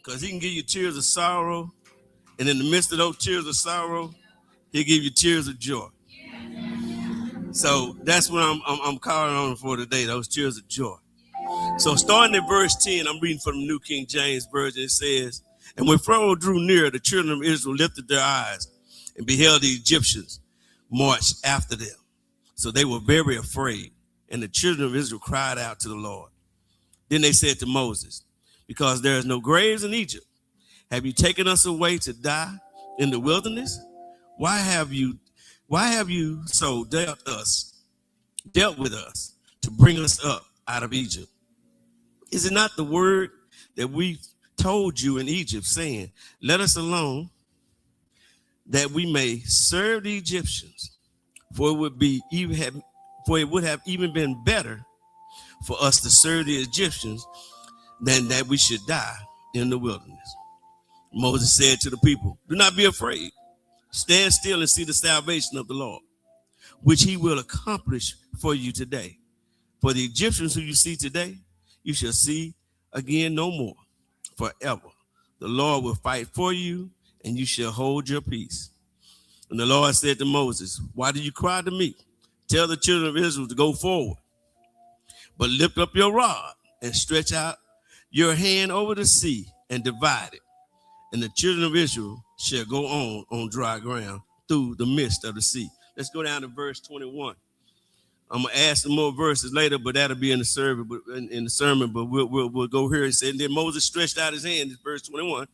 Because he can give you tears of sorrow. And in the midst of those tears of sorrow, he'll give you tears of joy. So that's what I'm calling on for today, those tears of joy. So starting at verse 10, I'm reading from the New King James Version. It says, and when Pharaoh drew near, the children of Israel lifted their eyes and beheld the Egyptians march after them. So they were very afraid. And the children of Israel cried out to the Lord. Then they said to Moses, because there is no graves in Egypt, have you taken us away to die in the wilderness? Why have you so dealt with us to bring us up out of Egypt? Is it not the word that we told you in Egypt, saying, let us alone, that we may serve the Egyptians? For it would have even been better for us to serve the Egyptians than that we should die in the wilderness. Moses said to the people, do not be afraid. Stand still and see the salvation of the Lord, which he will accomplish for you today. For the Egyptians who you see today, you shall see again no more forever. The Lord will fight for you, and you shall hold your peace. And the Lord said to Moses, why do you cry to me? Tell the children of Israel to go forward, but lift up your rod and stretch out your hand over the sea and divide it. And the children of Israel shall go on dry ground through the midst of the sea. Let's go down to verse 21. I'm gonna add some more verses later, but that'll be in the sermon. But we'll go here and say, and then Moses stretched out his hand, in verse 21,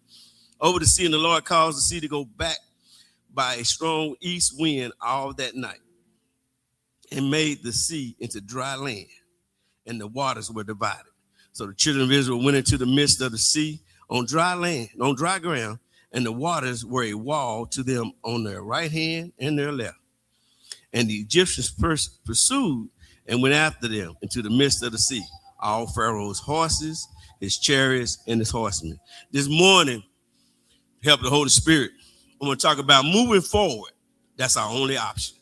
over the sea, and the Lord caused the sea to go back by a strong east wind all that night, and made the sea into dry land, and the waters were divided. So the children of Israel went into the midst of the sea on dry land, on dry ground, and the waters were a wall to them on their right hand and their left. And the Egyptians pursued and went after them into the midst of the sea, all Pharaoh's horses, his chariots, and his horsemen. This morning, help the Holy Spirit, I'm going to talk about moving forward. That's our only option.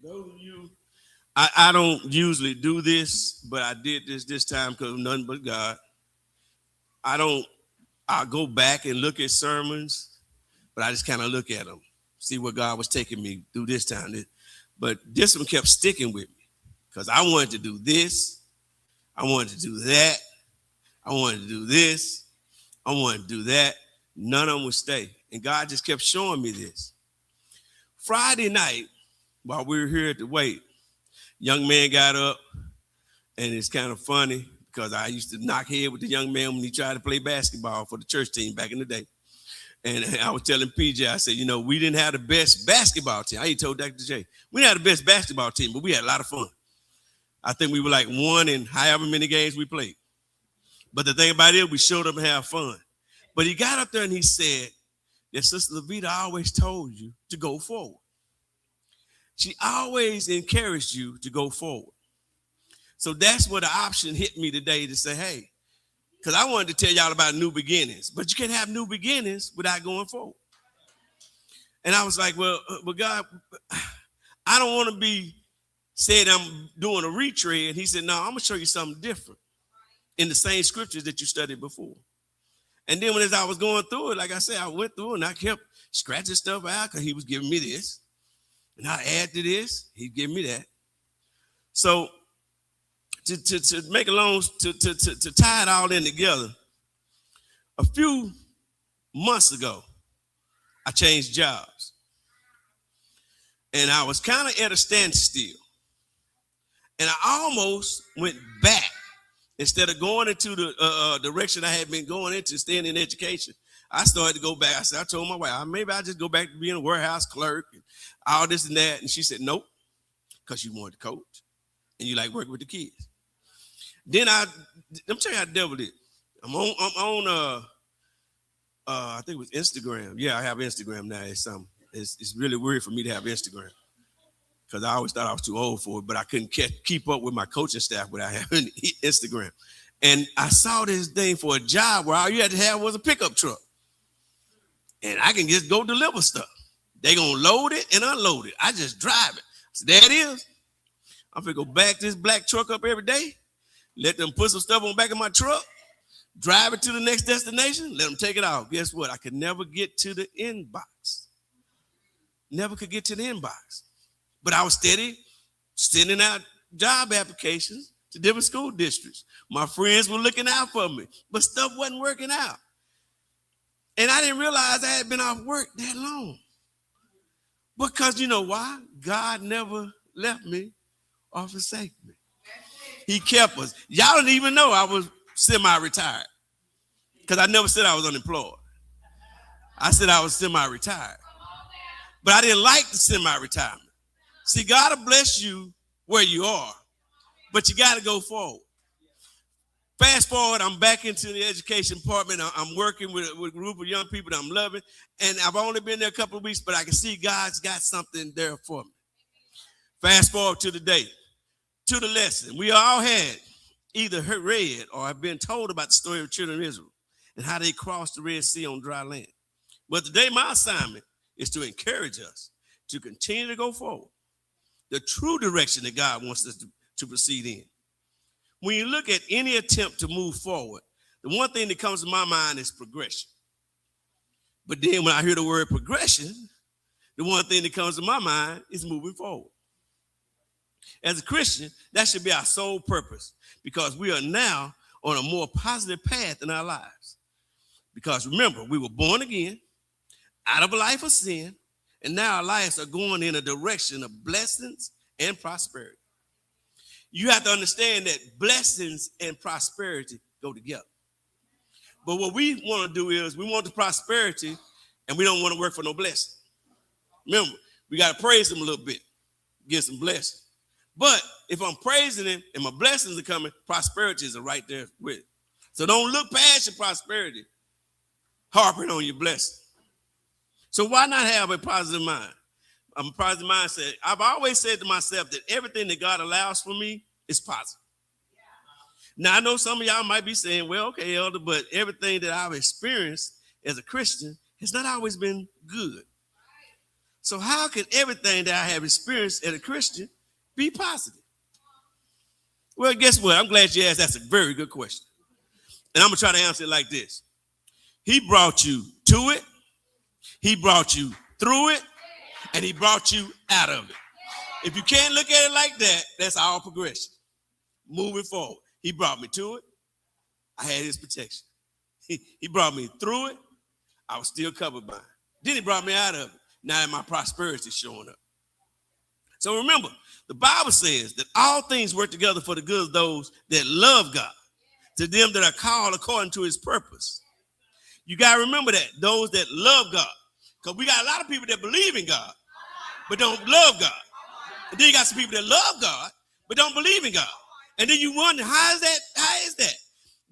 Those of you, I don't usually do this, but I did this time because of nothing but God. I'll go back and look at sermons, but I just kind of look at them, see where God was taking me through this time. But this one kept sticking with me because I wanted to do this. I wanted to do that. I wanted to do this. I wanted to do that. None of them would stay. And God just kept showing me this. Friday night, while we were here at the wait, young man got up, and it's kind of funny because I used to knock head with the young man when he tried to play basketball for the church team back in the day. And I was telling PJ, I said, we didn't have the best basketball team. I told Dr. J, we didn't have the best basketball team, but we had a lot of fun. I think we were like one in however many games we played. But the thing about it, we showed up and had fun. But he got up there and he said that Sister Levita always told you to go forward. She always encouraged you to go forward. So that's where the option hit me today to say, hey, because I wanted to tell y'all about new beginnings, but you can't have new beginnings without going forward. And I was like, well, God, I don't want to be said I'm doing a retread. And he said, no, I'm going to show you something different in the same scriptures that you studied before. And then as I was going through it, like I said, I went through it and I kept scratching stuff out because he was giving me this. And I add to this, he'd give me that. So to make a long, to tie it all in together, a few months ago, I changed jobs. And I was kind of at a standstill. And I almost went back. Instead of going into the direction I had been going into, staying in education, I started to go back. I told my wife, maybe I'll just go back to being a warehouse clerk and all this and that. And she said, nope, because you wanted to coach and you like working with the kids. Then let me tell you how the devil did. I'm on I think it was Instagram. Yeah, I have Instagram now. It's really weird for me to have Instagram because I always thought I was too old for it, but I couldn't keep up with my coaching staff without having Instagram. And I saw this thing for a job where all you had to have was a pickup truck. And I can just go deliver stuff. They gonna load it and unload it. I just drive it. So there it is. I'm going to go back this black truck up every day, let them put some stuff on the back of my truck, drive it to the next destination, let them take it out. Guess what? I could never get to the inbox. Never could get to the inbox. But I was steady sending out job applications to different school districts. My friends were looking out for me, but stuff wasn't working out. And I didn't realize I had been off work that long. Because you know why? God never left me or forsake me. He kept us. Y'all didn't even know I was semi-retired because I never said I was unemployed. I said I was semi-retired. But I didn't like the semi-retirement. See, God will bless you where you are, but you got to go forward. Fast forward, I'm back into the education department. I'm working with a group of young people that I'm loving, and I've only been there a couple of weeks, but I can see God's got something there for me. Fast forward to the day, to the lesson. We all had either read or have been told about the story of the children of Israel and how they crossed the Red Sea on dry land. But today, my assignment is to encourage us to continue to go forward, the true direction that God wants us to proceed in. When you look at any attempt to move forward, the one thing that comes to my mind is progression. But then when I hear the word progression, the one thing that comes to my mind is moving forward. As a Christian, that should be our sole purpose because we are now on a more positive path in our lives. Because remember, we were born again, out of a life of sin, and now our lives are going in a direction of blessings and prosperity. You have to understand that blessings and prosperity go together. But what we want to do is we want the prosperity and we don't want to work for no blessing. Remember, we got to praise him a little bit, get some blessing. But if I'm praising him and my blessings are coming, prosperity is right there with it. So don't look past your prosperity, harping on your blessing. So why not have a positive mind? A positive mindset. I've always said to myself that everything that God allows for me is positive. Now, I know some of y'all might be saying, well, okay, Elder, but everything that I've experienced as a Christian has not always been good. So how can everything that I have experienced as a Christian be positive? Well, guess what? I'm glad you asked. That's a very good question. And I'm going to try to answer it like this. He brought you to it. He brought you through it. And he brought you out of it. If you can't look at it like that, that's all progression. Moving forward. He brought me to it. I had his protection. He brought me through it. I was still covered by it. Then he brought me out of it. Now that my prosperity is showing up. So remember, the Bible says that all things work together for the good of those that love God, to them that are called according to his purpose. You got to remember that, those that love God. Because we got a lot of people that believe in God, but don't love God. And then you got some people that love God, but don't believe in God. And then you wonder, how is that? How is that?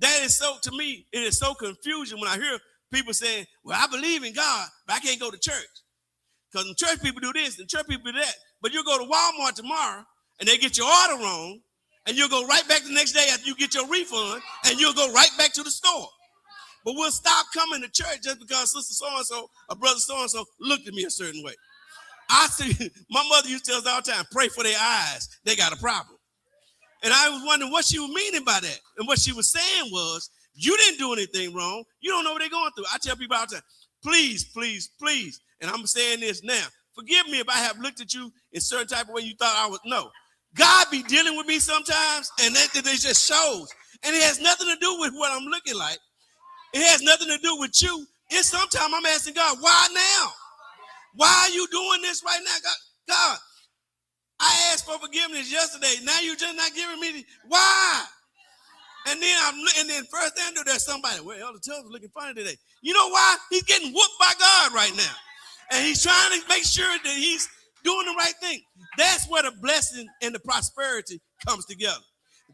That is so, to me, it is so confusing when I hear people saying, well, I believe in God, but I can't go to church. Because the church people do this, and church people do that. But you'll go to Walmart tomorrow, and they get your order wrong, and you'll go right back the next day after you get your refund, and you'll go right back to the store. But we'll stop coming to church just because sister so-and-so or brother so-and-so looked at me a certain way. I see, my mother used to tell us all the time, pray for their eyes. They got a problem. And I was wondering what she was meaning by that. And what she was saying was, you didn't do anything wrong. You don't know what they're going through. I tell people all the time, please, please, please. And I'm saying this now. Forgive me if I have looked at you in a certain type of way you thought I was. No. God be dealing with me sometimes, and that it just shows. And it has nothing to do with what I'm looking like. It has nothing to do with you. It's sometimes I'm asking God, why now? Why are you doing this right now? God, I asked for forgiveness yesterday. Now you're just not giving me why? And then first thing I do, there's somebody, well, Elder Tubbs looking funny today. You know why? He's getting whooped by God right now. And he's trying to make sure that he's doing the right thing. That's where the blessing and the prosperity comes together.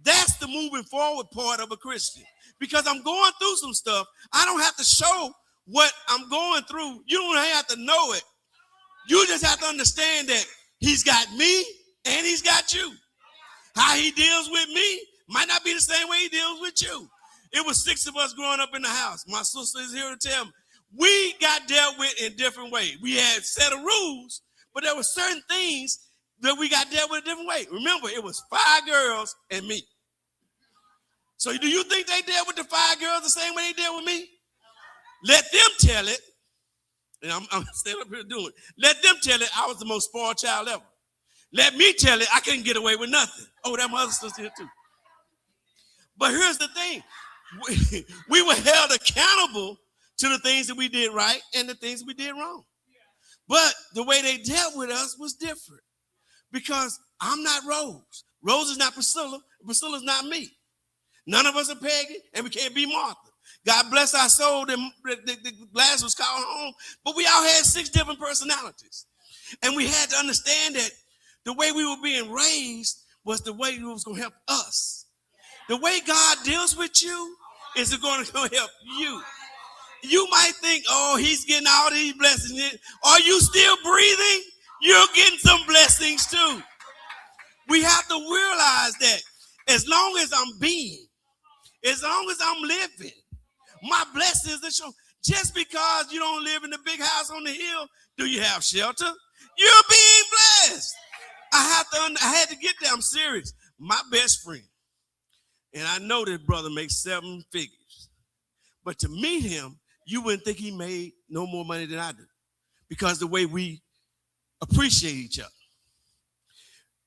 That's the moving forward part of a Christian. Because I'm going through some stuff. I don't have to show what I'm going through. You don't have to know it. You just have to understand that he's got me and he's got you. How he deals with me might not be the same way he deals with you. It was 6 of us growing up in the house. My sister is here to tell me. We got dealt with in different ways. We had a set of rules, but there were certain things that we got dealt with a different way. Remember, it was 5 girls and me. So do you think they dealt with the 5 girls the same way they dealt with me? Let them tell it. And I'm standing up here doing it. Let them tell it I was the most spoiled child ever. Let me tell it I couldn't get away with nothing. Oh, that mother sister's here too. But here's the thing. We were held accountable to the things that we did right and the things we did wrong. But the way they dealt with us was different. Because I'm not Rose. Rose is not Priscilla. Priscilla's not me. None of us are Peggy, and we can't be Martha. God bless our soul. The glass was called home. But we all had 6 different personalities. And we had to understand that the way we were being raised was the way it was going to help us. The way God deals with you is going to help you. You might think, oh, he's getting all these blessings. Are you still breathing? You're getting some blessings too. We have to realize that as long as I'm being, as long as I'm living, my blessings are shown. Just because you don't live in the big house on the hill, do you have shelter? You're being blessed. I had to get there. I'm serious. My best friend, and I know this brother makes 7 figures, but to meet him, you wouldn't think he made no more money than I do, because the way we appreciate each other.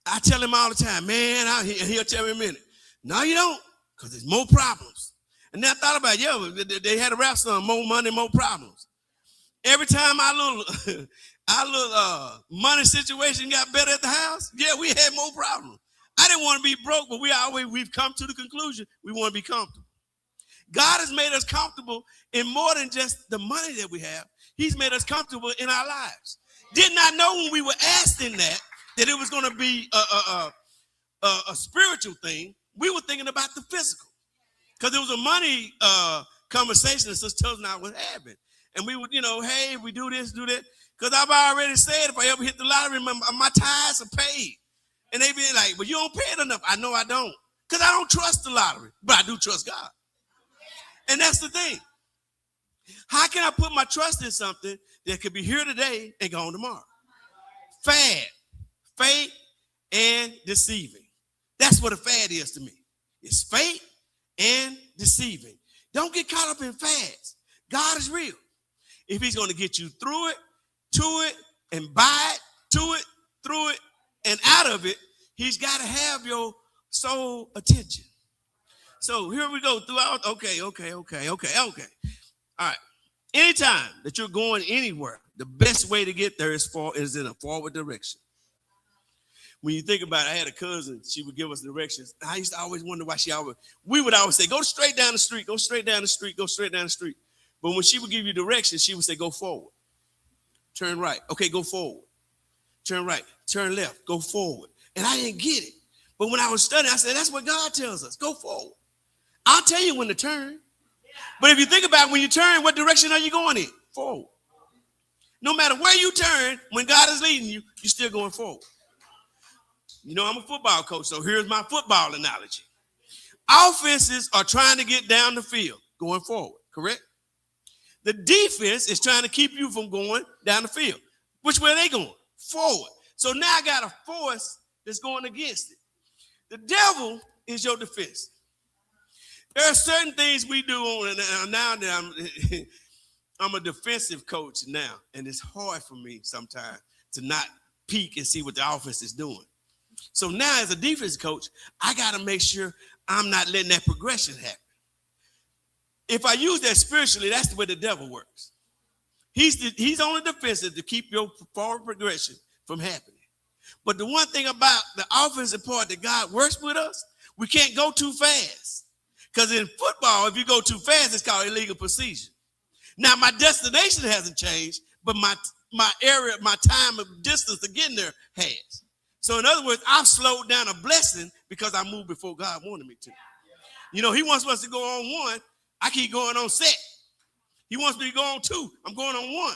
I tell him all the time, man, he'll tell me in a minute. No, you don't, because there's more problems. And then I thought about it, they had a rap song, more money, more problems. Every time our little money situation got better at the house, yeah, we had more problems. I didn't want to be broke, but we've come to the conclusion we want to be comfortable. God has made us comfortable in more than just the money that we have. He's made us comfortable in our lives. Did not know when we were asking that it was going to be a spiritual thing. We were thinking about the physical. Because there was a money conversation that Sister Tubbs and I was having. And we would, hey, we do this, do that. Because I've already said if I ever hit the lottery, my tithes are paid. And they be like, well, you don't pay it enough. I know I don't. Because I don't trust the lottery. But I do trust God. And that's the thing. How can I put my trust in something that could be here today and gone tomorrow? Fad, fake, and deceiving. That's what a fad is to me. It's fake and deceiving. Don't get caught up in fads. God is real. If he's going to get you through it, to it, and by it, to it, through it, and out of it, he's got to have your soul attention. So here we go throughout. Okay. All right. Anytime that you're going anywhere, the best way to get there is in a forward direction. When you think about it, I had a cousin, she would give us directions. I used to always wonder why we would always say, go straight down the street, go straight down the street, go straight down the street. But when she would give you directions, she would say, go forward, turn right. Okay, go forward, turn right, turn left, go forward. And I didn't get it. But when I was studying, I said, that's what God tells us, go forward. I'll tell you when to turn. But if you think about it, when you turn, what direction are you going in? Forward. No matter where you turn, when God is leading you, you're still going forward. I'm a football coach, so here's my football analogy. Offenses are trying to get down the field, going forward, correct? The defense is trying to keep you from going down the field. Which way are they going? Forward. So now I got a force that's going against it. The devil is your defense. There are certain things we do, and now that I'm a defensive coach now, and it's hard for me sometimes to not peek and see what the offense is doing. So now as a defense coach, I got to make sure I'm not letting that progression happen. If I use that spiritually, that's the way the devil works. He's on the defensive to keep your forward progression from happening. But the one thing about the offensive part that God works with us, we can't go too fast. Because in football, if you go too fast, it's called illegal procedure. Now, my destination hasn't changed, but my area, my time of distance to getting there has. So in other words, I've slowed down a blessing because I moved before God wanted me to. He wants us to go on 1. I keep going on set. He wants me to go on 2. I'm going on 1.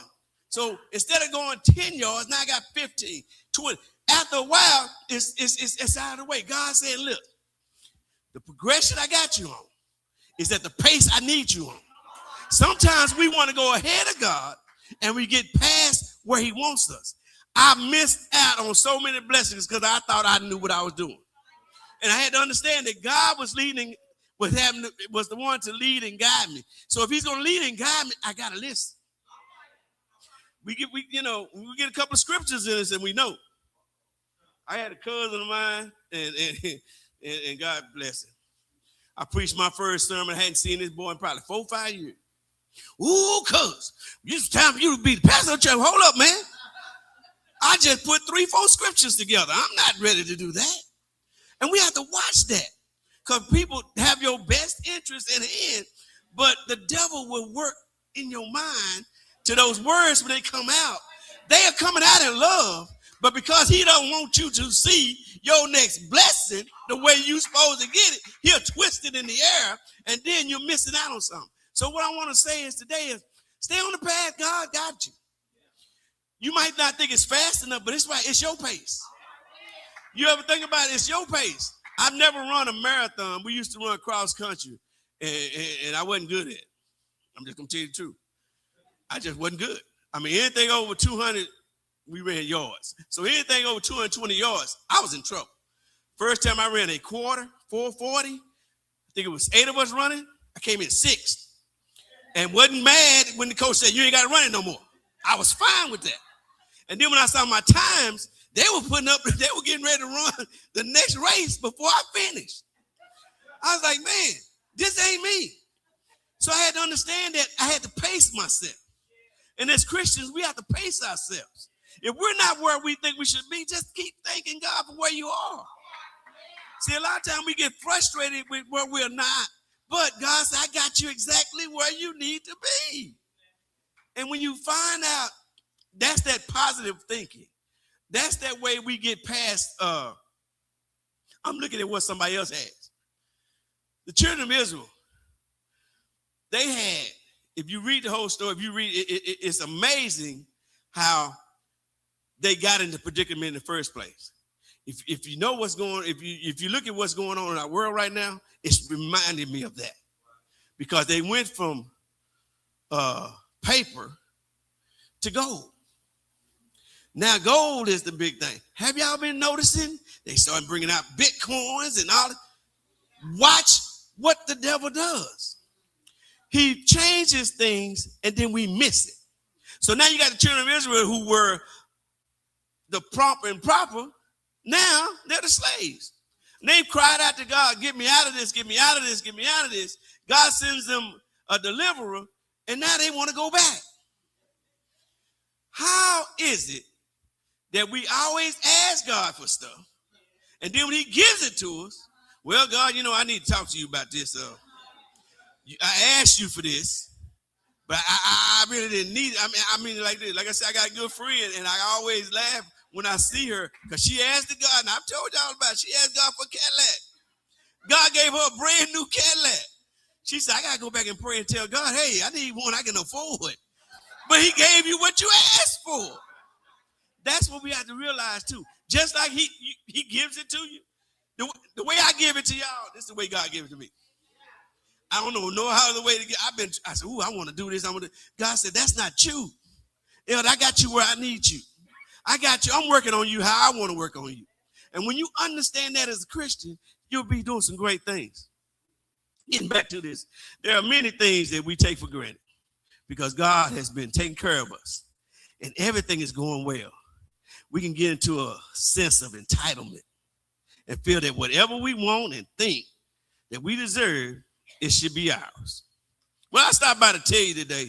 So instead of going 10 yards, now I got 15, 20. After a while, it's out of the way. God said, look, the progression I got you on is at the pace I need you on. Sometimes we want to go ahead of God and we get past where he wants us. I missed out on so many blessings because I thought I knew what I was doing. And I had to understand that God was leading, was the one to lead and guide me. So if he's going to lead and guide me, I got to listen. We get a couple of scriptures in us and we know. I had a cousin of mine and God bless him. I preached my first sermon. I hadn't seen this boy in probably 4 or 5 years. Ooh, cuz, it's time for you to be the pastor of the church. Hold up, man. I just put 3, 4 scriptures together. I'm not ready to do that. And we have to watch that. Because people have your best interest in the end, but the devil will work in your mind to those words when they come out. They are coming out in love, but because he don't want you to see your next blessing the way you're supposed to get it, he'll twist it in the air, and then you're missing out on something. So what I want to say is today is stay on the path God got you. You might not think it's fast enough, but it's right. It's your pace. You ever think about it? It's your pace. I've never run a marathon. We used to run cross country, and I wasn't good at it. I'm just going to tell you the truth. I just wasn't good. I mean, anything over 200, we ran yards. So anything over 220 yards, I was in trouble. First time I ran a quarter, 440. I think it was 8 of us running. I came in 6th. And wasn't mad when the coach said, you ain't got to run it no more. I was fine with that. And then when I saw my times, they were getting ready to run the next race before I finished. I was like, man, this ain't me. So I had to understand that I had to pace myself. And as Christians, we have to pace ourselves. If we're not where we think we should be, just keep thanking God for where you are. See, a lot of times we get frustrated with where we're not. But God said, I got you exactly where you need to be. And when you find out, that's that positive thinking. That's that way we get past, I'm looking at what somebody else has. The children of Israel, they had, if you read the whole story, if you read it's amazing how they got into predicament in the first place. If you know what's going, if you look at what's going on in our world right now, it's reminding me of that. Because they went from paper to gold. Now gold is the big thing. Have y'all been noticing? They started bringing out Bitcoins and all that. Watch what the devil does. He changes things and then we miss it. So now you got the children of Israel who were the proper and proper. Now they're the slaves. And they've cried out to God, get me out of this, get me out of this, get me out of this. God sends them a deliverer, and now they want to go back. How is it that we always ask God for stuff, and then when he gives it to us, well, God, I need to talk to you about this. I asked you for this, but I really didn't need it. I mean like this. Like I said, I got a good friend, and I always laugh when I see her, because she asked God, and I've told y'all about it, she asked God for a Cadillac. God gave her a brand new Cadillac. She said, I got to go back and pray and tell God, hey, I need one I can afford. But he gave you what you asked for. That's what we have to realize, too. Just like he gives it to you. The way I give it to y'all, this is the way God gave it to me. I don't know no other way to get. I said, I want to do this. God said, that's not you. I got you where I need you. I got you. I'm working on you how I want to work on you. And when you understand that as a Christian, you'll be doing some great things. Getting back to this, there are many things that we take for granted because God has been taking care of us and everything is going well. We can get into a sense of entitlement and feel that whatever we want and think that we deserve, it should be ours. Well, I stopped by to tell you today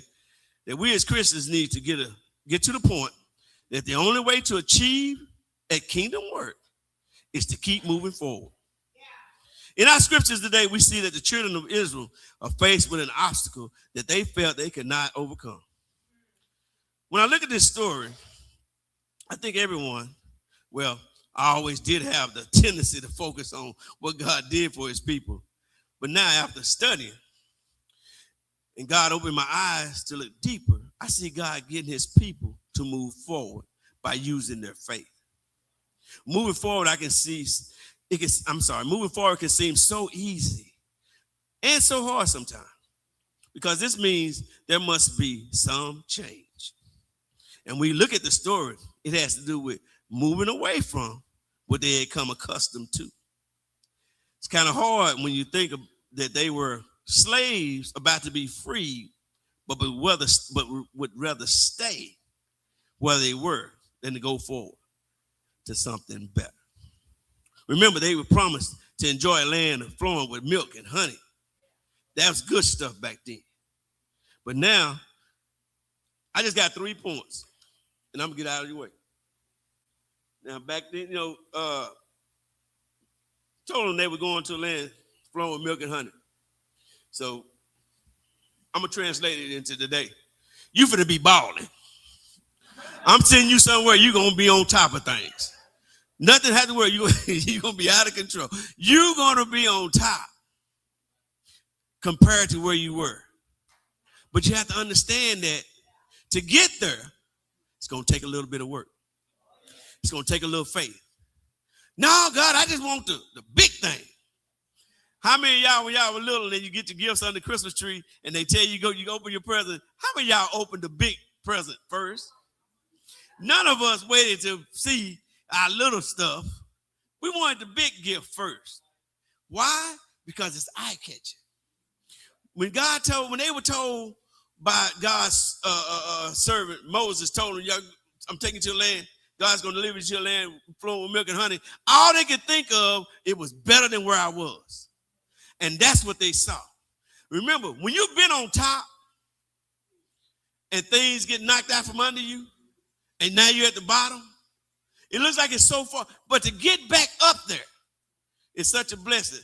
that we as Christians need to get to the point that the only way to achieve a kingdom work is to keep moving forward. In our scriptures today, we see that the children of Israel are faced with an obstacle that they felt they could not overcome. When I look at this story, I think everyone, I always did have the tendency to focus on what God did for his people. But now after studying, and God opened my eyes to look deeper, I see God getting his people to move forward by using their faith. Moving forward, moving forward can seem so easy and so hard sometimes because this means there must be some change. And we look at the story, It has to do with moving away from what they had come accustomed to. It's kind of hard when you think of that they were slaves about to be freed, but would rather stay where they were than to go forward to something better. Remember, they were promised to enjoy a land flowing with milk and honey. That was good stuff back then. But now, I just got 3 points, and I'm going to get out of your way. Now, back then, told them they were going to a land flowing with milk and honey. So, I'm going to translate it into today. You finna be balling. I'm sending you somewhere you're going to be on top of things. Nothing has to worry. You're going to be out of control. You're going to be on top compared to where you were. But you have to understand that to get there, it's going to take a little bit of work. It's going to take a little faith. No, God, I just want the big thing. How many of y'all, when y'all were little and you get your gifts under the Christmas tree and they tell you you open your present, how many of y'all opened the big present first? None of us waited to see our little stuff. We wanted the big gift first. Why? Because it's eye-catching. When they were told by God's servant Moses, told them, I'm taking you to a land, God's going to deliver you to a land flowing with milk and honey. All they could think of, it was better than where I was. And that's what they saw. Remember, when you've been on top and things get knocked out from under you, and now you're at the bottom, it looks like it's so far. But to get back up there is such a blessing.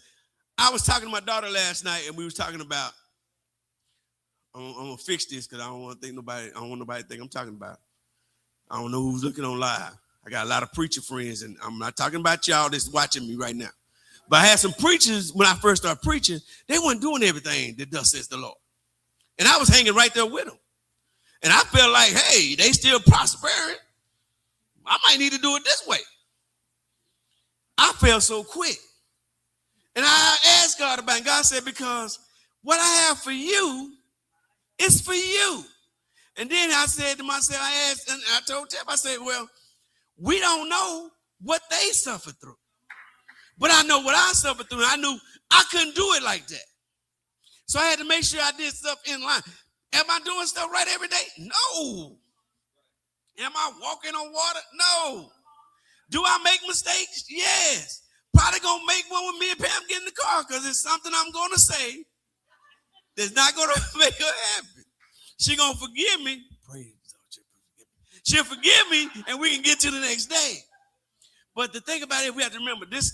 I was talking to my daughter last night, and we was talking about, I'm going to fix this because I don't want nobody to think I'm talking about. I don't know who's looking on live. I got a lot of preacher friends, and I'm not talking about y'all that's watching me right now. But I had some preachers, when I first started preaching, they weren't doing everything that thus says the Lord. And I was hanging right there with them. And I felt like, hey, they still prospering. I might need to do it this way. I felt so quick. And I asked God about it. God said, because what I have for you is for you. And then I said to myself, I told Jeff, I said, well, we don't know what they suffered through. But I know what I suffered through. And I knew I couldn't do it like that. So I had to make sure I did stuff in line. Am I doing stuff right every day? No. Am I walking on water? No. Do I make mistakes? Yes. Probably going to make one when me and Pam get in the car because it's something I'm going to say that's not going to make her happy. She's going to forgive me. Praise God. She'll forgive me and we can get to the next day. But the thing about it, we have to remember this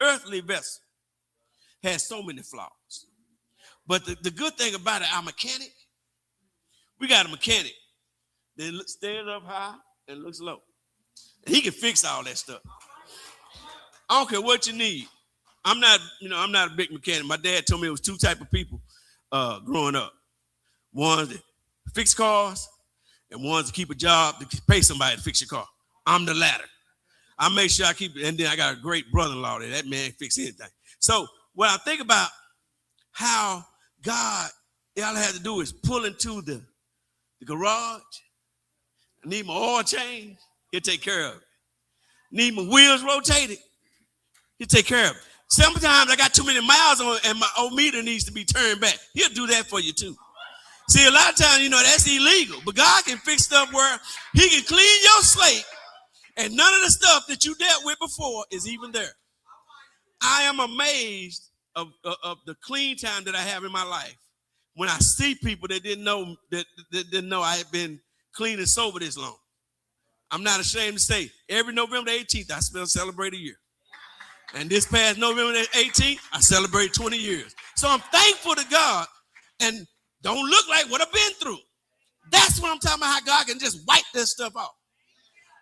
earthly vessel has so many flaws. But the good thing about it, our mechanic, we got a mechanic that stands up high and looks low. And he can fix all that stuff. I don't care what you need. I'm not a big mechanic. My dad told me it was 2 types of people growing up. Ones that fix cars and ones that keep a job to pay somebody to fix your car. I'm the latter. I make sure I keep it. And then I got a great brother-in-law there. That man fix anything. So when I think about how God, all I had to do is pull into the garage. I need my oil change. He'll take care of it. Need my wheels rotated. He'll take care of it. Sometimes I got too many miles on and my odometer needs to be turned back. He'll do that for you too. See, a lot of times, that's illegal. But God can fix stuff where he can clean your slate and none of the stuff that you dealt with before is even there. I am amazed of the clean time that I have in my life when I see people that didn't know I had been clean and sober this long. I'm not ashamed to say every November 18th, I celebrate a year. And this past November 18th, I celebrate 20 years. So I'm thankful to God and don't look like what I've been through. That's what I'm talking about, how God can just wipe this stuff off.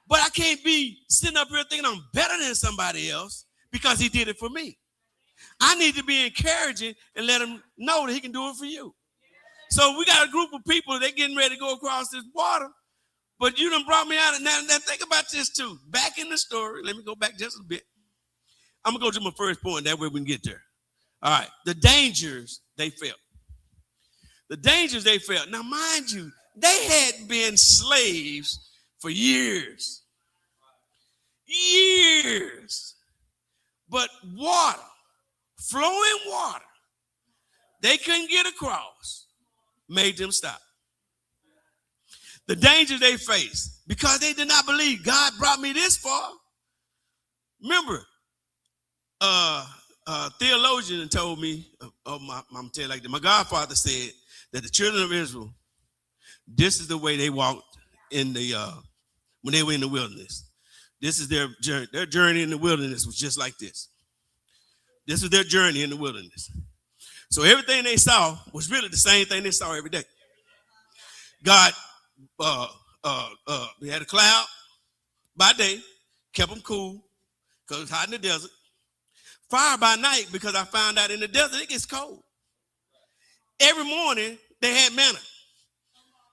But I can't be sitting up here thinking I'm better than somebody else because he did it for me. I need to be encouraging and let him know that he can do it for you. So we got a group of people, they're getting ready to go across this water, but you done brought me out. And now think about this too. Back in the story, let me go back just a bit. I'm going to go to my first point. That way we can get there. All right. The dangers they felt. The dangers they felt. Now, mind you, they had been slaves for years. Years. But water, flowing water, they couldn't get across, made them stop. The danger they faced because they did not believe God brought me this far. Remember, theologian told me, I'm telling you like that. My godfather said that the children of Israel, this is the way they walked in the when they were in the wilderness. This is their journey. Their journey in the wilderness was just like this. This was their journey in the wilderness. So everything they saw was really the same thing they saw every day. God, we had a cloud by day, kept them cool because it was hot in the desert. Fire by night because I found out in the desert it gets cold. Every morning they had manna.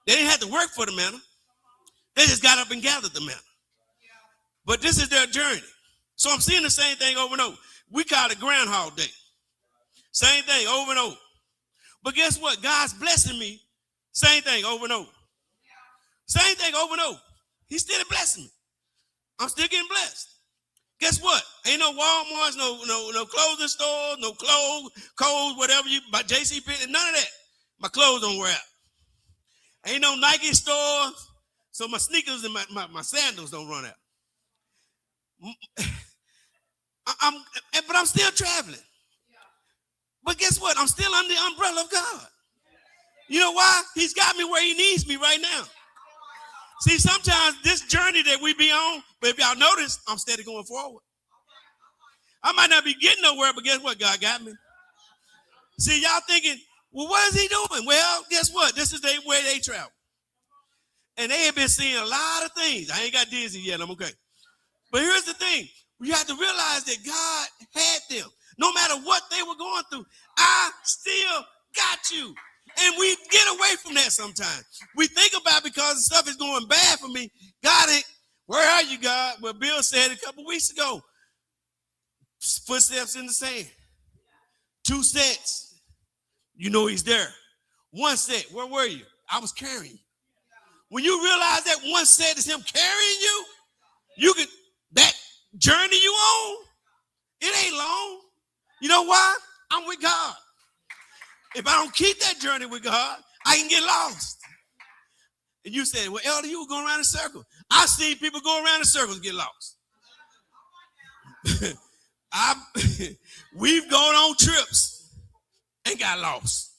They didn't have to work for the manna. They just got up and gathered the manna. But this is their journey. So I'm seeing the same thing over and over. We call it Groundhog Day. Same thing over and over. But guess what? God's blessing me. Same thing over and over. Same thing over and over. He's still blessing me. I'm still getting blessed. Guess what? Ain't no Walmarts, no clothing stores, no clothes, whatever you buy, JC Penney, none of that. My clothes don't wear out. Ain't no Nike stores, so my sneakers and my sandals don't run out. But I'm still traveling. But guess what? I'm still under the umbrella of God. You know why? He's got me where he needs me right now. See, sometimes this journey that we be on, but if y'all notice, I'm steady going forward. I might not be getting nowhere, but guess what? God got me. See, y'all thinking, well, what is he doing? Well, guess what? This is the way they travel. And they have been seeing a lot of things. I ain't got dizzy yet. I'm okay. But here's the thing. We have to realize that God had them. No matter what they were going through, I still got you. And we get away from that sometimes. We think about because stuff is going bad for me. God ain't, where are you, God? Well, Bill said a couple weeks ago, footsteps in the sand. 2 sets. You know he's there. 1 set, where were you? I was carrying you. When you realize that 1 set is him carrying you, you can, that journey you on, it ain't long. You know why? I'm with God. If I don't keep that journey with God, I can get lost. And you said, well, Elder, you were going around in circles. I've seen people go around in circles and get lost. We've gone on trips and got lost.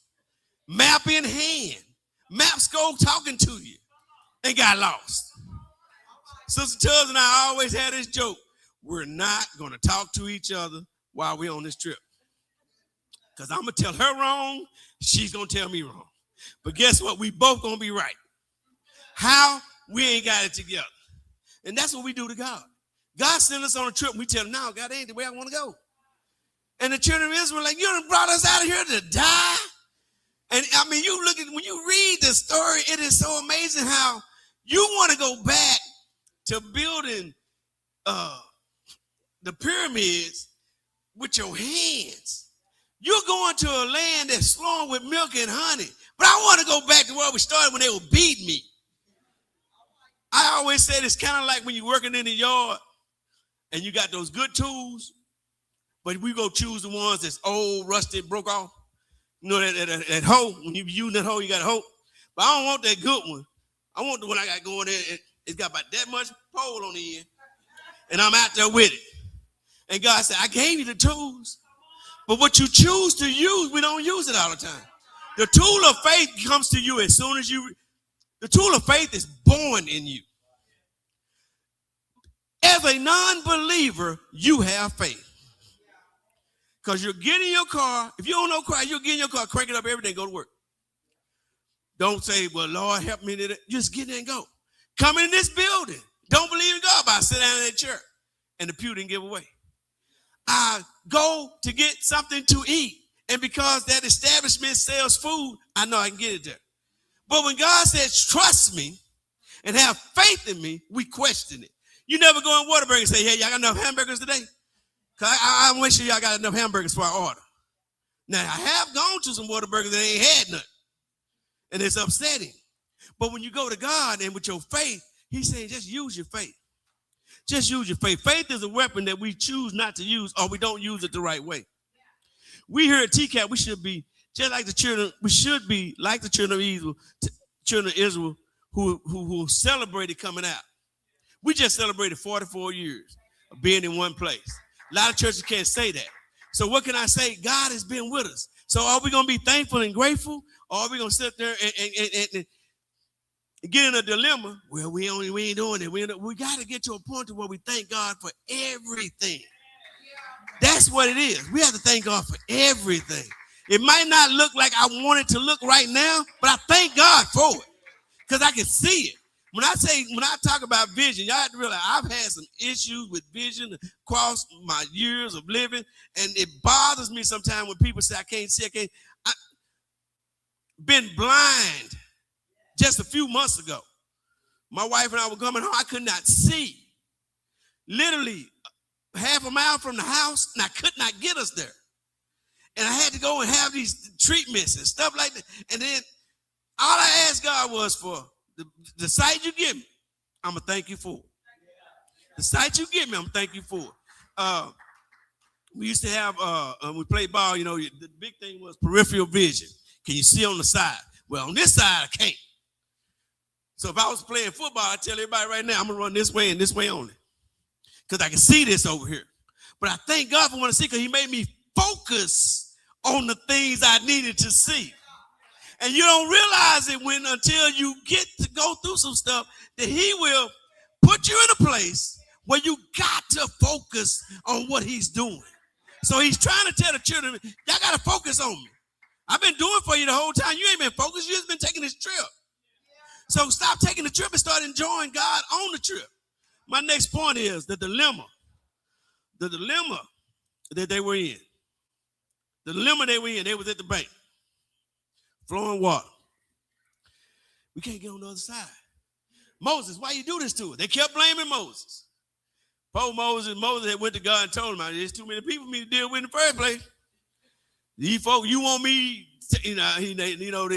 Map in hand. Maps go talking to you and got lost. Sister Tubbs and I always had this joke. We're not going to talk to each other while we're on this trip. Because I'm going to tell her wrong, she's going to tell me wrong. But guess what? We both going to be right. How? We ain't got it together. And that's what we do to God. God sent us on a trip, and we tell him, no, God, ain't the way I want to go. And the children of Israel were like, you done brought us out of here to die? And I mean, you look at, when you read the story, it is so amazing how you want to go back to building the pyramids with your hands. You're going to a land that's flowing with milk and honey. But I want to go back to where we started when they would beat me. I always said it's kind of like when you're working in the yard and you got those good tools, but we go choose the ones that's old, rusted, broke off. You know, that hoe, when you use that hoe, you got a hoe. But I don't want that good one. I want the one I got going there. It's got about that much pole on the end. And I'm out there with it. And God said, I gave you the tools. But what you choose to use, we don't use it all the time. The tool of faith comes to you as soon as the tool of faith is born in you. As a non-believer, you have faith. Because you're getting in your car. If you don't know Christ, you'll get in your car, crank it up every day, go to work. Don't say, well, Lord, help me today. Just get in and go. Come in this building. Don't believe in God, but I sit down in that chair and the pew didn't give away. I go to get something to eat. And because that establishment sells food, I know I can get it there. But when God says, trust me and have faith in me, we question it. You never go in Whataburger and say, hey, y'all got enough hamburgers today? Because I make sure y'all got enough hamburgers for our order. Now, I have gone to some Whataburgers that ain't had nothing. And it's upsetting. But when you go to God and with your faith, He's saying just use your faith. Just use your faith. Faith is a weapon that we choose not to use or we don't use it the right way. We here at TCAP, we should be just like the children. We should be like the children of Israel who celebrated coming out. We just celebrated 44 years of being in one place. A lot of churches can't say that. So what can I say? God has been with us. So are we going to be thankful and grateful, or are we going to sit there and get in a dilemma? Well, we ain't doing it. We got to get to a point to where we thank God for everything. That's what it is. We have to thank God for everything. It might not look like I want it to look right now, but I thank God for it because I can see it. When I talk about vision, y'all have to realize I've had some issues with vision across my years of living, and it bothers me sometimes when people say I can't see. I've been blind just a few months ago. My wife and I were coming home. I could not see. Literally half a mile from the house, and I could not get us there. And I had to go and have these treatments and stuff like that. And then all I asked God was for the sight you give me, I'm going to thank you for it. The sight you give me, I'm going to thank you for it. We used to have, we played ball, the big thing was peripheral vision. Can you see on the side? Well, on this side, I can't. So if I was playing football, I'd tell everybody right now, I'm going to run this way and this way only. Because I can see this over here. But I thank God for what I see because he made me focus on the things I needed to see. And you don't realize it until you get to go through some stuff that he will put you in a place where you got to focus on what he's doing. So he's trying to tell the children, y'all got to focus on me. I've been doing for you the whole time. You ain't been focused. You just been taking this trip. So stop taking the trip and start enjoying God on the trip. My next point is the dilemma that they were in. The dilemma they were in, they was at the bank. Flowing water. We can't get on the other side. Moses, why you do this to us? They kept blaming Moses. Poor Moses had went to God and told him, there's too many people for me to deal with in the first place. These folks, you want me, they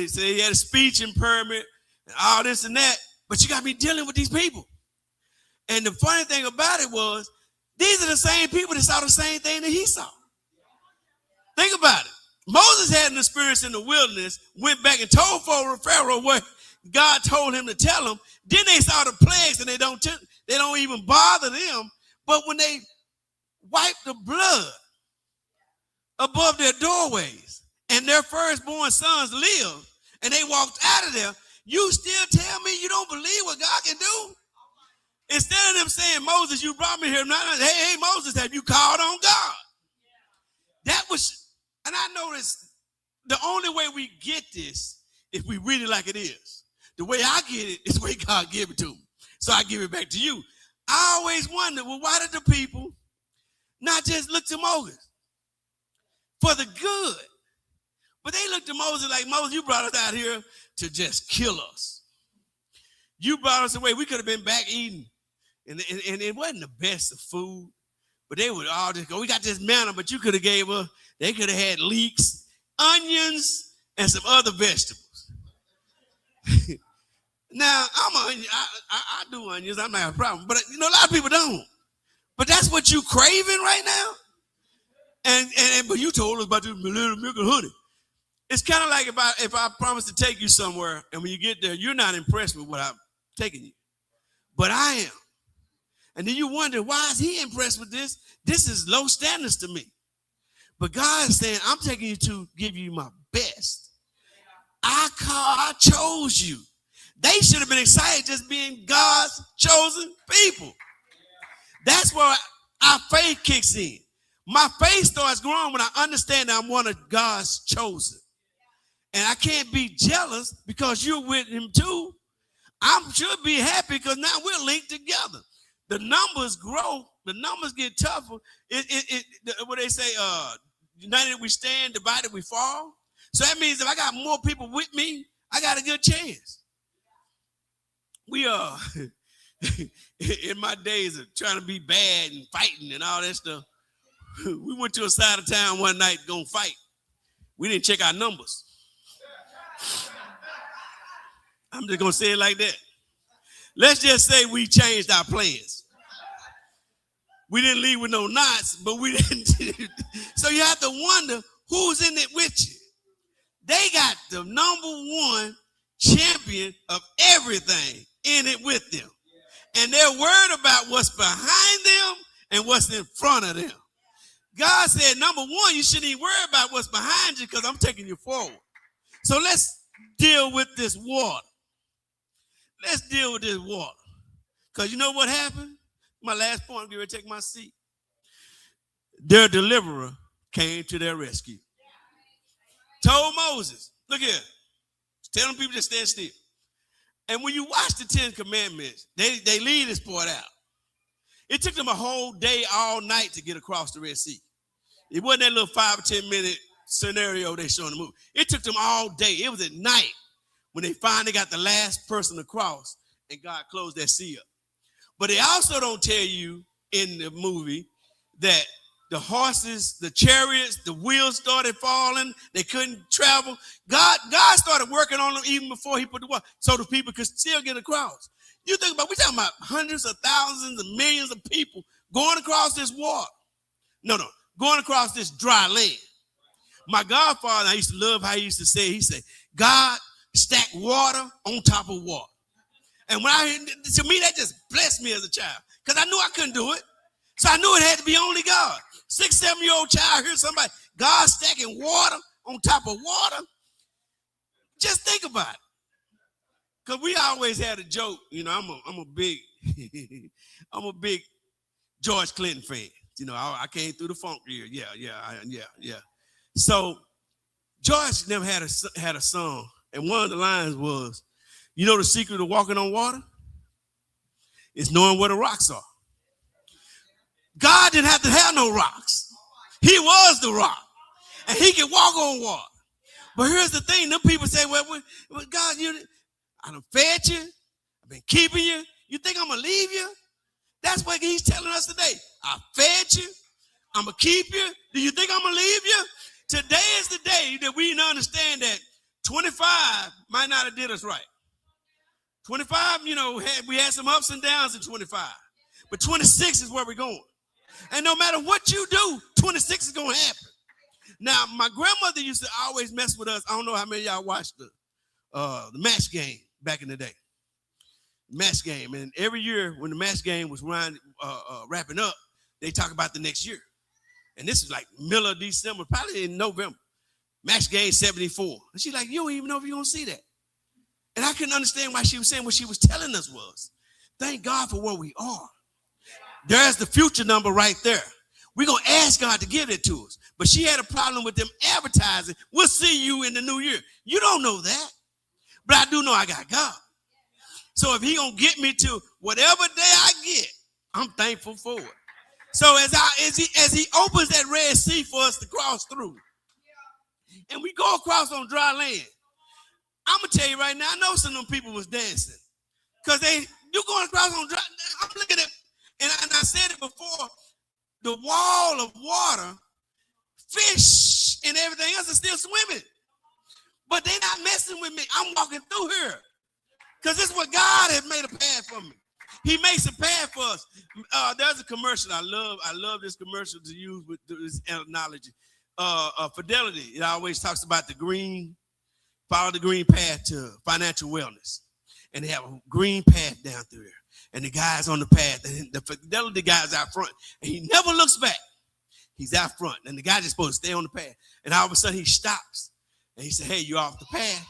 say he had a speech impairment and all this and that, but you got me dealing with these people. And the funny thing about it was, these are the same people that saw the same thing that he saw. Think about it. Moses had an experience in the wilderness, went back and told Pharaoh what God told him to tell him. Then they saw the plagues and they don't even bother them. But when they wiped the blood above their doorways and their firstborn sons lived and they walked out of there, you still tell me you don't believe what God can do? Instead of them saying, Moses, you brought me here. Hey, Moses, have you called on God? That was... And I noticed the only way we get this is we read it like it is. The way I get it is the way God gave it to me. So I give it back to you. I always wonder, well, why did the people not just look to Moses for the good? But they looked to Moses like, Moses, you brought us out here to just kill us. You brought us away. We could have been back eating. And it wasn't the best of food. But they would all just go, we got this manna, but you could have gave us, they could have had leeks, onions, and some other vegetables. Now, I do onions. I'm not a problem. But, a lot of people don't. But that's what you craving right now? But you told us about the little milk and honey. It's kind of like if I promise to take you somewhere, and when you get there, you're not impressed with what I'm taking you. But I am. And then you wonder, why is he impressed with this? This is low standards to me. But God is saying, I'm taking you to give you my best. I chose you. They should have been excited just being God's chosen people. That's where our faith kicks in. My faith starts growing when I understand that I'm one of God's chosen. And I can't be jealous because you're with him too. I should be happy because now we're linked together. The numbers grow. The numbers get tougher. What they say, united we stand, divided we fall. So that means if I got more people with me, I got a good chance. We are, in my days of trying to be bad and fighting and all that stuff, we went to a side of town one night going to fight. We didn't check our numbers. I'm just going to say it like that. Let's just say we changed our plans. We didn't leave with no knots, but we didn't. So you have to wonder who's in it with you. They got the number one champion of everything in it with them. And they're worried about what's behind them and what's in front of them. God said, number one, you shouldn't even worry about what's behind you because I'm taking you forward. So let's deal with this water. Let's deal with this water. Because you know what happened? My last point, I'm going to take my seat. Their deliverer came to their rescue. Told Moses, look here, tell them people to stand still. And when you watch the 10 Commandments, they leave this part out. It took them a whole day, all night to get across the Red Sea. It wasn't that little 5 or 10 minute scenario they showed in the movie. It took them all day. It was at night when they finally got the last person across and God closed that sea up. But they also don't tell you in the movie that the horses, the chariots, the wheels started falling. They couldn't travel. God started working on them even before he put the water, so the people could still get across. You think about, we're talking about hundreds of thousands and millions of people going across this water. No, going across this dry land. My godfather, I used to love how he used to say, he said, God stacked water on top of water. And to me, that just blessed me as a child because I knew I couldn't do it. So I knew it had to be only God. 6, 7-year-old child hears somebody, God stacking water on top of water. Just think about it. Because we always had a joke. You know, I'm a big I'm a big George Clinton fan. You know, I came through the funk year. Yeah. So George never had a song. And one of the lines was, you know the secret of walking on water? It's knowing where the rocks are. God didn't have to have no rocks. He was the rock. And he could walk on water. But here's the thing. Them people say, well God, I done fed you. I've been keeping you. You think I'm going to leave you? That's what he's telling us today. I fed you. I'm going to keep you. Do you think I'm going to leave you? Today is the day that we understand that 25 might not have did us right. 25, we had some ups and downs in 25. But 26 is where we're going. And no matter what you do, 26 is going to happen. Now, my grandmother used to always mess with us. I don't know how many of y'all watched the match game back in the day. Match game. And every year when the match game was wrapping up, they talk about the next year. And this is like middle of December, probably in November. Match game 74. And she's like, you don't even know if you're going to see that. And I couldn't understand why she was saying what she was telling us was, thank God for where we are. There's the future number right there. We're going to ask God to give it to us. But she had a problem with them advertising. We'll see you in the new year. You don't know that. But I do know I got God. So if he going to get me to whatever day I get, I'm thankful for it. So as he opens that Red Sea for us to cross through, and we go across on dry land, I'm going to tell you right now, I know some of them people was dancing. Because you going across on dry, I'm looking at, and I said it before, the wall of water, fish and everything else is still swimming. But they're not messing with me. I'm walking through here. Because this is what God has made a path for me. He makes a path for us. There's a commercial I love this commercial to use with this analogy. Fidelity, it always talks about follow the green path to financial wellness. And they have a green path down through there. And the guy's on the path. And the Fidelity guy's out front. And he never looks back. He's out front. And the guy just supposed to stay on the path. And all of a sudden he stops. And he said, hey, you're off the path.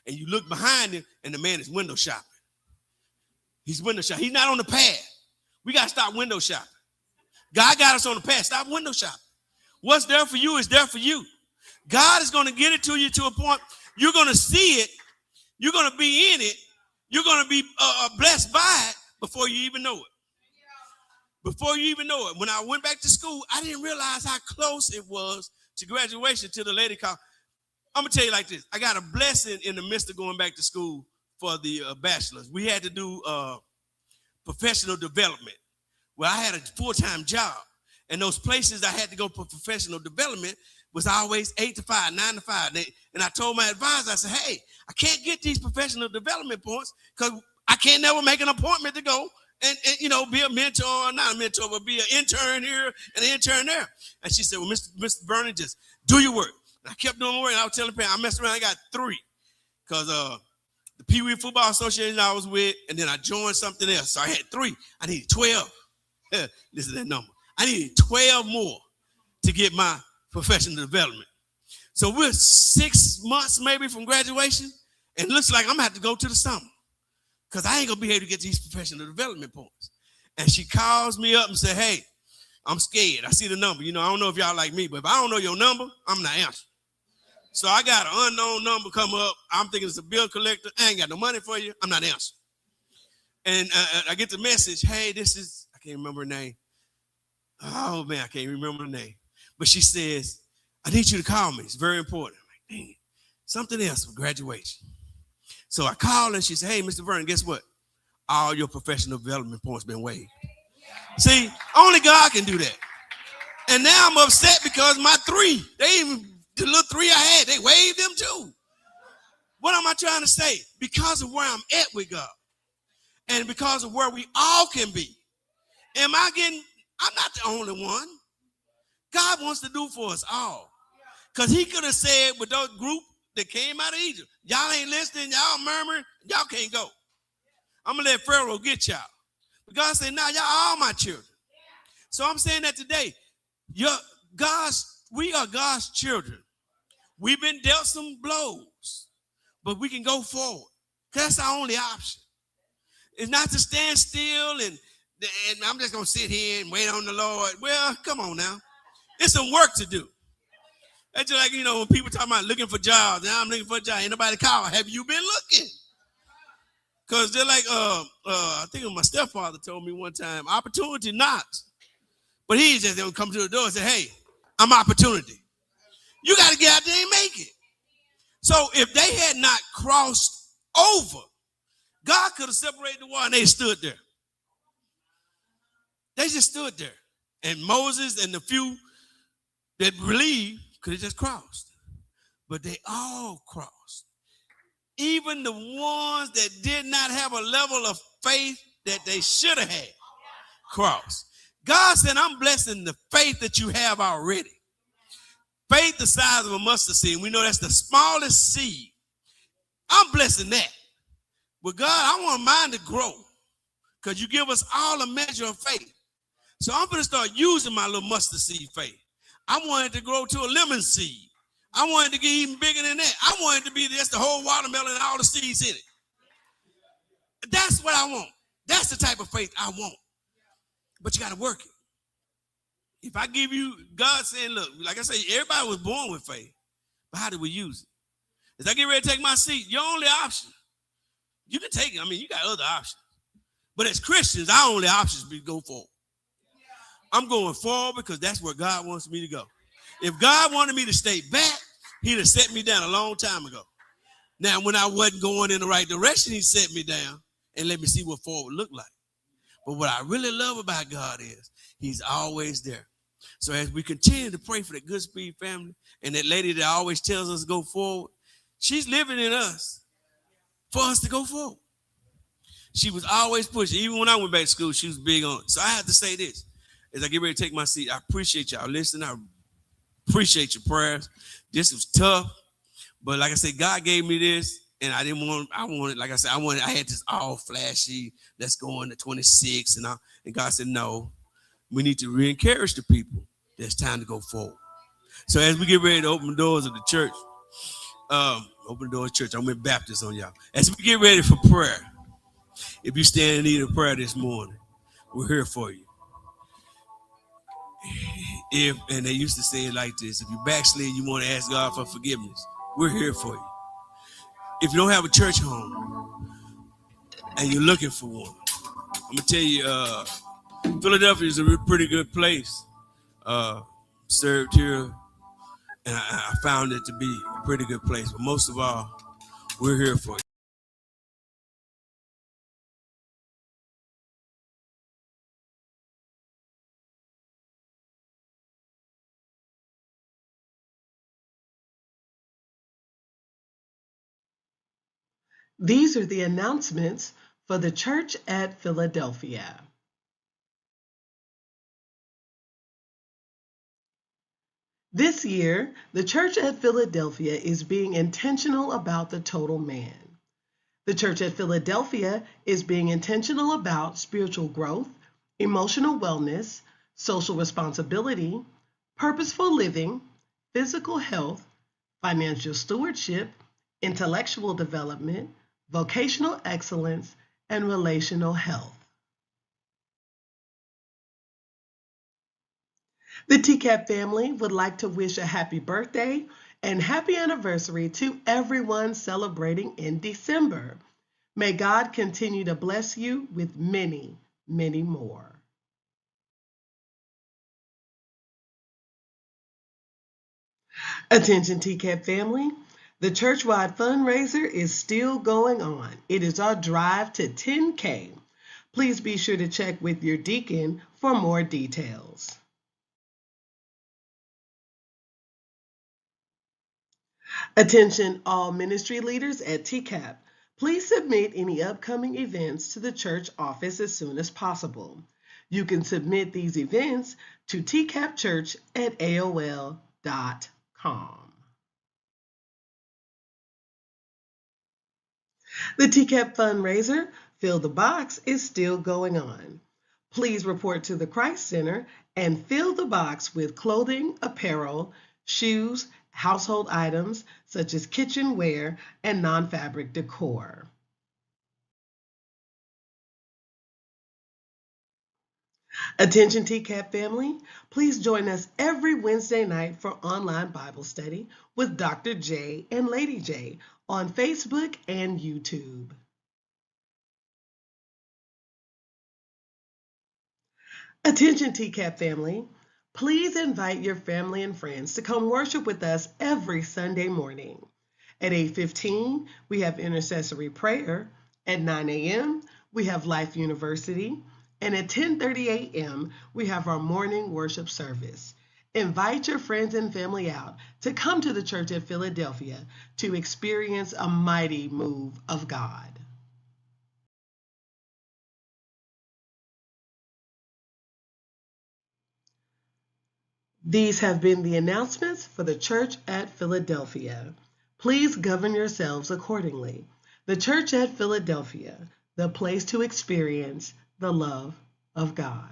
And you look behind him, and the man is window shopping. He's window shopping. He's not on the path. We got to stop window shopping. God got us on the path. Stop window shopping. What's there for you is there for you. God is going to get it to you to a point. You're going to see it. You're going to be in it. You're going to be blessed by it before you even know it. Before you even know it. When I went back to school, I didn't realize how close it was to graduation till the lady called. I'm going to tell you like this. I got a blessing in the midst of going back to school for the bachelor's. We had to do professional development. Well, I had a full-time job. And those places I had to go for professional development was always 8 to 5, 9 to 5. And I told my advisor, I said, hey, I can't get these professional development points because I can't never make an appointment to go and be a mentor, or not a mentor, but be an intern here and an intern there. And she said, well, Mr. Vernon, just do your work. And I kept doing my work, and I was telling people, I messed around, I got 3. Because the Pee Wee Football Association I was with, and then I joined something else. So I had 3. I needed 12. Listen to that number. I needed 12 more to get my professional development. So we're 6 months maybe from graduation, and it looks like I'm going to have to go to the summer because I ain't going to be able to get these professional development points. And she calls me up and said, hey, I'm scared. I see the number. I don't know if y'all like me, but if I don't know your number, I'm not answering. So I got an unknown number come up. I'm thinking it's a bill collector. I ain't got no money for you. I'm not answering. And I get the message, hey, this is, I can't remember her name. Oh, man, I can't remember her name. But she says, I need you to call me. It's very important. I'm like, dang it. Something else for graduation. So I called her and she said, hey, Mr. Vernon, guess what? All your professional development points been waived. See, only God can do that. And now I'm upset because my 3, the little 3 I had, they waived them too. What am I trying to say? Because of where I'm at with God and because of where we all can be. I'm not the only one. God wants to do for us all. Because he could have said with those group that came out of Egypt, y'all ain't listening, y'all murmuring, y'all can't go. I'm going to let Pharaoh get y'all. But God said, nah, y'all all my children. So I'm saying that today, we are God's children. We've been dealt some blows, but we can go forward. That's our only option. It's not to stand still and I'm just going to sit here and wait on the Lord. Well, come on now. It's some work to do. That's just like, when people talk about looking for jobs. Now I'm looking for a job. Ain't nobody call. Have you been looking? Because they're like, I think my stepfather told me one time, opportunity knocks. But he just don't come to the door and say, hey, I'm opportunity. You got to get out there and make it. So if they had not crossed over, God could have separated the water and they stood there. They just stood there. And Moses and the few that believed could have just crossed. But they all crossed. Even the ones that did not have a level of faith that they should have had crossed. God said, I'm blessing the faith that you have already. Faith the size of a mustard seed. We know that's the smallest seed. I'm blessing that. But God, I want mine to grow because you give us all a measure of faith. So I'm going to start using my little mustard seed faith. I want it to grow to a lemon seed. I want it to get even bigger than that. I want it to be just the whole watermelon and all the seeds in it. That's what I want. That's the type of faith I want. But you got to work it. If I give you, God saying, look, like I say, everybody was born with faith. But how do we use it? As I get ready to take my seat, your only option, you can take it. I mean, you got other options. But as Christians, our only option is to go forward. I'm going forward because that's where God wants me to go. If God wanted me to stay back, he'd have set me down a long time ago. Now, when I wasn't going in the right direction, he set me down and let me see what forward looked like. But what I really love about God is he's always there. So as we continue to pray for the Goodspeed family and that lady that always tells us to go forward, she's living in us for us to go forward. She was always pushing. Even when I went back to school, she was big on it. So I have to say this. As I get ready to take my seat, I appreciate y'all listening. I appreciate your prayers. This was tough. But like I said, God gave me this. And I had this all flashy. Let's go on to 26. And God said, no, we need to re-encourage the people. There's time to go forward. So as we get ready to open the doors of the church, open the doors of church, I'm with Baptist on y'all. As we get ready for prayer, if you stand in need of prayer this morning, we're here for you. And they used to say it like this, if you backslid, you want to ask God for forgiveness, we're here for you. If you don't have a church home and you're looking for one, I'm going to tell you, Philadelphia is a pretty good place. Served here, and I found it to be a pretty good place. But most of all, we're here for you. These are the announcements for the Church at Philadelphia. This year, the Church at Philadelphia is being intentional about the total man. The Church at Philadelphia is being intentional about spiritual growth, emotional wellness, social responsibility, purposeful living, physical health, financial stewardship, intellectual development, vocational excellence, and relational health. The TCAP family would like to wish a happy birthday and happy anniversary to everyone celebrating in December. May God continue to bless you with many, many more. Attention TCAP family, the church-wide fundraiser is still going on. It is our drive to 10K. Please be sure to check with your deacon for more details. Attention all ministry leaders at TCAP. Please submit any upcoming events to the church office as soon as possible. You can submit these events to tcapchurch@aol.com. The TCAP fundraiser, Fill the Box, is still going on. Please report to the Christ Center and fill the box with clothing, apparel, shoes, household items such as kitchenware and non-fabric decor. Attention TCAP family, please join us every Wednesday night for online Bible study with Dr. J and Lady J on Facebook and YouTube. Attention TCAP family, please invite your family and friends to come worship with us every Sunday morning. At 8:15, we have intercessory prayer. At 9 a.m., we have Life University. And at 10:30 a.m., we have our morning worship service. Invite your friends and family out to come to the Church at Philadelphia to experience a mighty move of God. These have been the announcements for the Church at Philadelphia. Please govern yourselves accordingly. The Church at Philadelphia, the place to experience the love of God.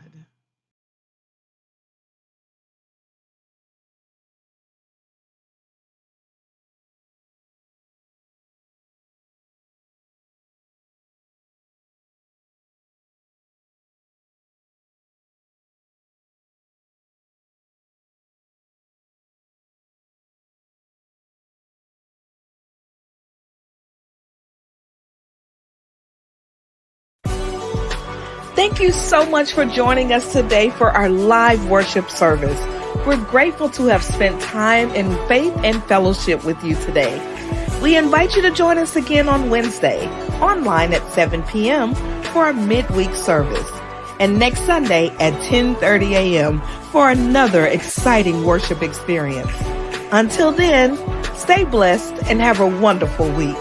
Thank you so much for joining us today for our live worship service. We're grateful to have spent time in faith and fellowship with you today. We invite you to join us again on Wednesday, online at 7 p.m. for our midweek service, and next Sunday at 10:30 a.m. for another exciting worship experience. Until then, stay blessed and have a wonderful week.